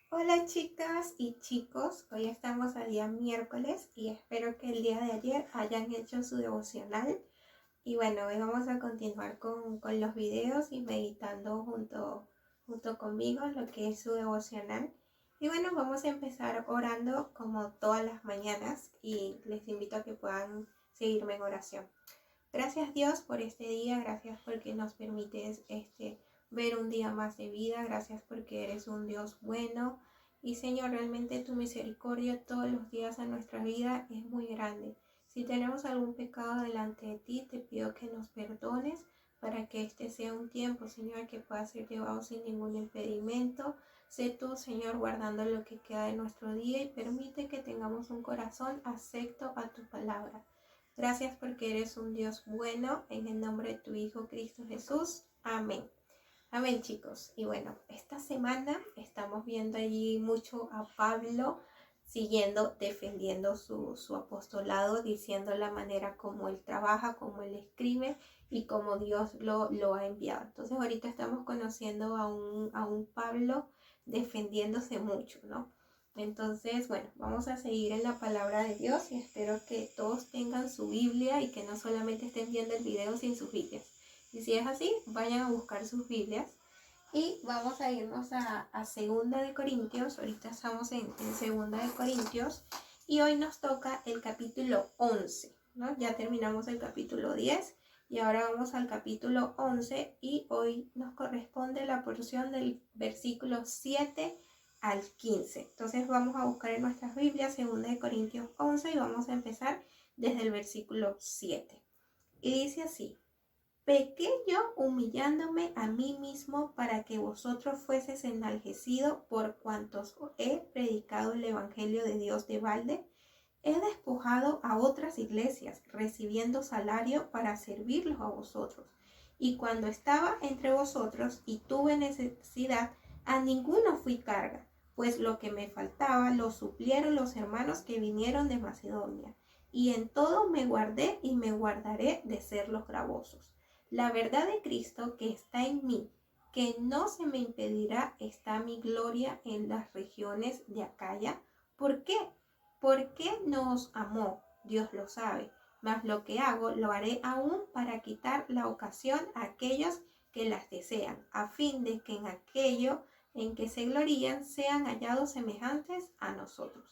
Hola chicas y chicos, hoy estamos a día miércoles y espero que el día de ayer hayan hecho su devocional. Y bueno, hoy vamos a continuar con los videos y meditando junto conmigo lo que es su devocional. Y bueno, vamos a empezar orando como todas las mañanas y les invito a que puedan seguirme en oración. Gracias Dios por este día, gracias porque nos permites ver un día más de vida, gracias porque eres un Dios bueno y Señor, realmente tu misericordia todos los días de nuestra vida es muy grande. Si tenemos algún pecado delante de ti, te pido que nos perdones para que este sea un tiempo, Señor, que pueda ser llevado sin ningún impedimento. Sé tú, Señor, guardando lo que queda de nuestro día y permite que tengamos un corazón afecto a tu palabra. Gracias porque eres un Dios bueno, en el nombre de tu Hijo Cristo Jesús. Amén. Amén, chicos. Y bueno, esta semana estamos viendo allí mucho a Pablo defendiendo su apostolado, diciendo la manera como él trabaja, como él escribe y como Dios lo ha enviado. Entonces ahorita estamos conociendo a un Pablo defendiéndose mucho, ¿no? Entonces, bueno, vamos a seguir en la palabra de Dios y espero que todos tengan su Biblia y que no solamente estén viendo el video sin sus Biblias. Y si es así, vayan a buscar sus Biblias y vamos a irnos a Segunda de Corintios. Ahorita estamos en Segunda de Corintios y hoy nos toca el capítulo 11, ¿no? Ya terminamos el capítulo 10 y ahora vamos al capítulo 11 y hoy nos corresponde la porción del versículo 7 al 15. Entonces vamos a buscar en nuestras Biblias Segunda de Corintios 11 y vamos a empezar desde el versículo 7. Y dice así: Pequé yo humillándome a mí mismo para que vosotros fueseis enaltecidos por cuantos he predicado el evangelio de Dios de balde. He despojado a otras iglesias, recibiendo salario para servirlos a vosotros. Y cuando estaba entre vosotros y tuve necesidad, a ninguno fui carga, pues lo que me faltaba lo suplieron los hermanos que vinieron de Macedonia. Y en todo me guardé y me guardaré de ser los gravosos. La verdad de Cristo que está en mí, que no se me impedirá, está mi gloria en las regiones de Acaya. ¿Por qué? Porque nos amó, Dios lo sabe, mas lo que hago lo haré aún para quitar la ocasión a aquellos que las desean, a fin de que en aquello en que se glorían sean hallados semejantes a nosotros.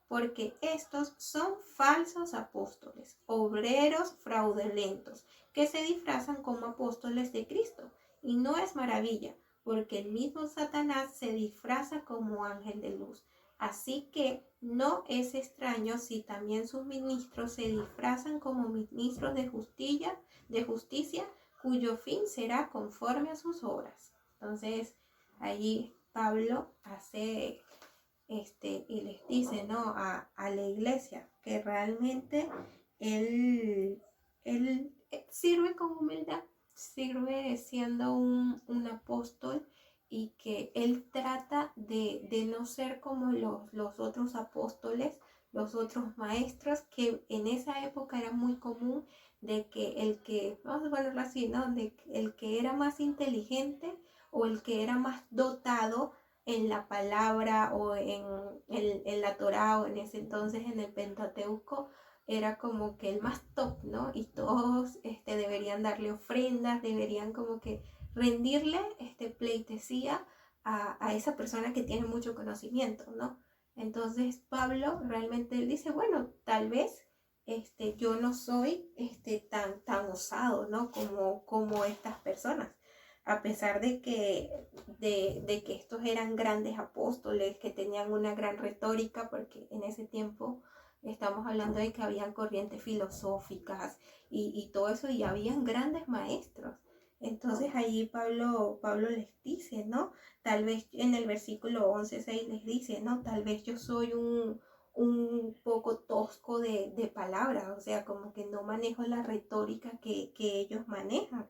Porque estos son falsos apóstoles, obreros fraudulentos, que se disfrazan como apóstoles de Cristo. Y no es maravilla, porque el mismo Satanás se disfraza como ángel de luz. Así que no es extraño si también sus ministros se disfrazan como ministros de justicia, cuyo fin será conforme a sus obras. Entonces, allí Pablo hace y les dice, ¿no? A la iglesia que realmente él sirve con humildad, sirve siendo un apóstol y que él trata de no ser como los otros apóstoles, los otros maestros, que en esa época era muy común de que vamos a ponerlo así, ¿no? De que el que era más inteligente o el que era más dotado en la palabra o en la Torá o en ese entonces en el Pentateuco era como que el más top, ¿no? Y todos deberían darle ofrendas, deberían como que rendirle pleitesía a esa persona que tiene mucho conocimiento, ¿no? Entonces Pablo realmente él dice, bueno, tal vez yo no soy tan osado, ¿no? Como estas personas, a pesar de que estos eran grandes apóstoles, que tenían una gran retórica, porque en ese tiempo estamos hablando de que habían corrientes filosóficas y todo eso, y habían grandes maestros. Entonces allí Pablo les dice, ¿no? Tal vez en el versículo 11:6 les dice, ¿no? Tal vez yo soy un poco tosco de palabras, o sea, como que no manejo la retórica que ellos manejan.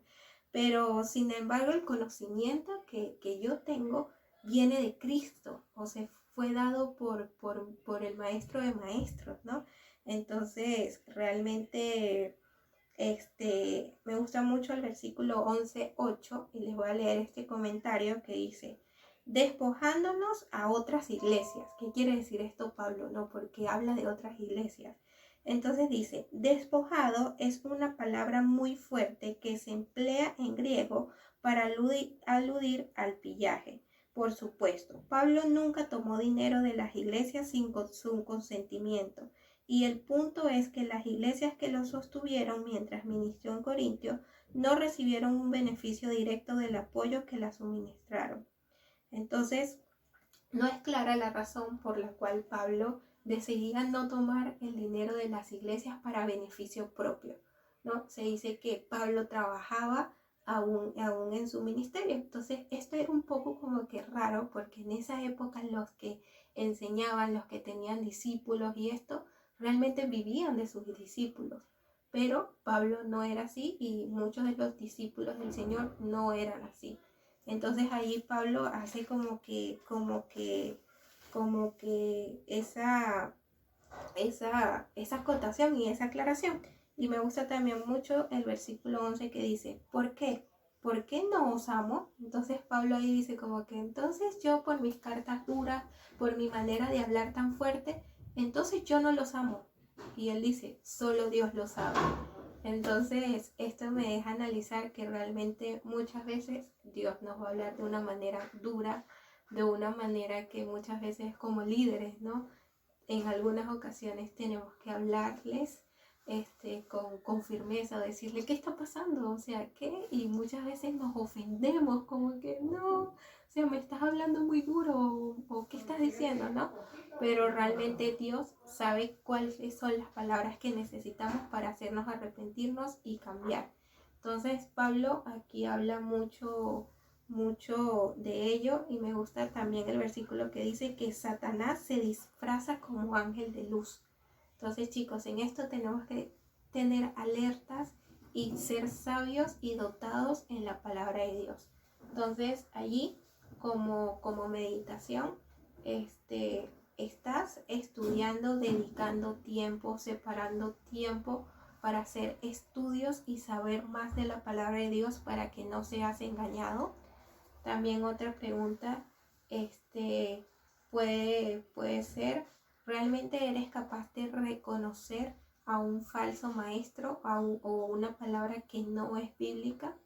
Pero sin embargo el conocimiento que yo tengo viene de Cristo, o sea, fue dado por el maestro de maestros, ¿no? Entonces realmente me gusta mucho el versículo 11:8 y les voy a leer este comentario que dice: despojándonos a otras iglesias. ¿Qué quiere decir esto Pablo? No, porque habla de otras iglesias. Entonces dice, despojado es una palabra muy fuerte que se emplea en griego para aludir al pillaje. Por supuesto, Pablo nunca tomó dinero de las iglesias sin su consentimiento. Y el punto es que las iglesias que lo sostuvieron mientras ministró en Corintio no recibieron un beneficio directo del apoyo que la suministraron. Entonces, no es clara la razón por la cual Pablo decidía no tomar el dinero de las iglesias para beneficio propio, ¿no? Se dice que Pablo trabajaba aún en su ministerio. Entonces, esto era un poco como que raro, porque en esa época los que enseñaban, los que tenían discípulos y esto, realmente vivían de sus discípulos. Pero Pablo no era así y muchos de los discípulos del Señor no eran así. Entonces ahí Pablo hace como que esa acotación y esa aclaración. Y me gusta también mucho el versículo 11 que dice, ¿por qué? ¿Por qué no os amo? Entonces Pablo ahí dice como que entonces yo por mis cartas duras, por mi manera de hablar tan fuerte, entonces yo no los amo. Y él dice, solo Dios los sabe. Entonces esto me deja analizar que realmente muchas veces Dios nos va a hablar de una manera dura, de una manera que muchas veces como líderes, ¿no? En algunas ocasiones tenemos que hablarles con firmeza, decirle qué está pasando, o sea, qué, y muchas veces nos ofendemos como que no, o sea, me estás hablando muy duro o qué estás diciendo, ¿no? Pero realmente Dios sabe cuáles son las palabras que necesitamos para hacernos arrepentirnos y cambiar. Entonces Pablo aquí habla mucho de ello, y me gusta también el versículo que dice que Satanás se disfraza como ángel de luz. Entonces, chicos, en esto tenemos que tener alertas y ser sabios y dotados en la palabra de Dios. Entonces, allí como meditación, estás estudiando, dedicando tiempo, separando tiempo para hacer estudios y saber más de la palabra de Dios para que no seas engañado. También otra pregunta puede ser, ¿realmente eres capaz de reconocer a un falso maestro o una palabra que no es bíblica?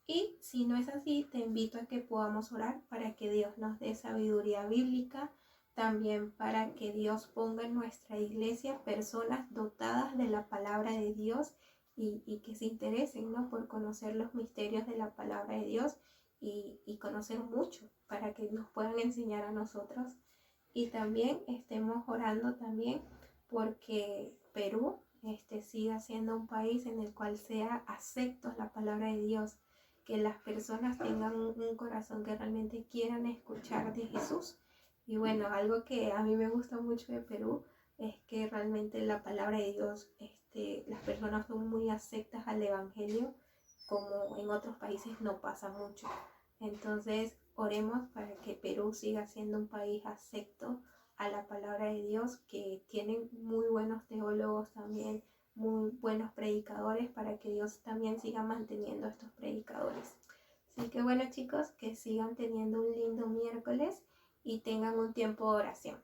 Y si no es así, te invito a que podamos orar para que Dios nos dé sabiduría bíblica, también para que Dios ponga en nuestra iglesia personas dotadas de la palabra de Dios y que se interesen, ¿no?, por conocer los misterios de la palabra de Dios y conocer mucho para que nos puedan enseñar a nosotros. Y también estemos orando también porque Perú siga siendo un país en el cual sea acepto la palabra de Dios, que las personas tengan un corazón que realmente quieran escuchar de Jesús. Y bueno, algo que a mí me gusta mucho de Perú es que realmente la palabra de Dios, las personas son muy aceptas al evangelio, como en otros países no pasa mucho. Entonces oremos para que Perú siga siendo un país acepto a la palabra de Dios, que tienen muy buenos teólogos también, muy buenos predicadores, para que Dios también siga manteniendo a estos predicadores. Así que bueno, chicos, que sigan teniendo un lindo miércoles y tengan un tiempo de oración.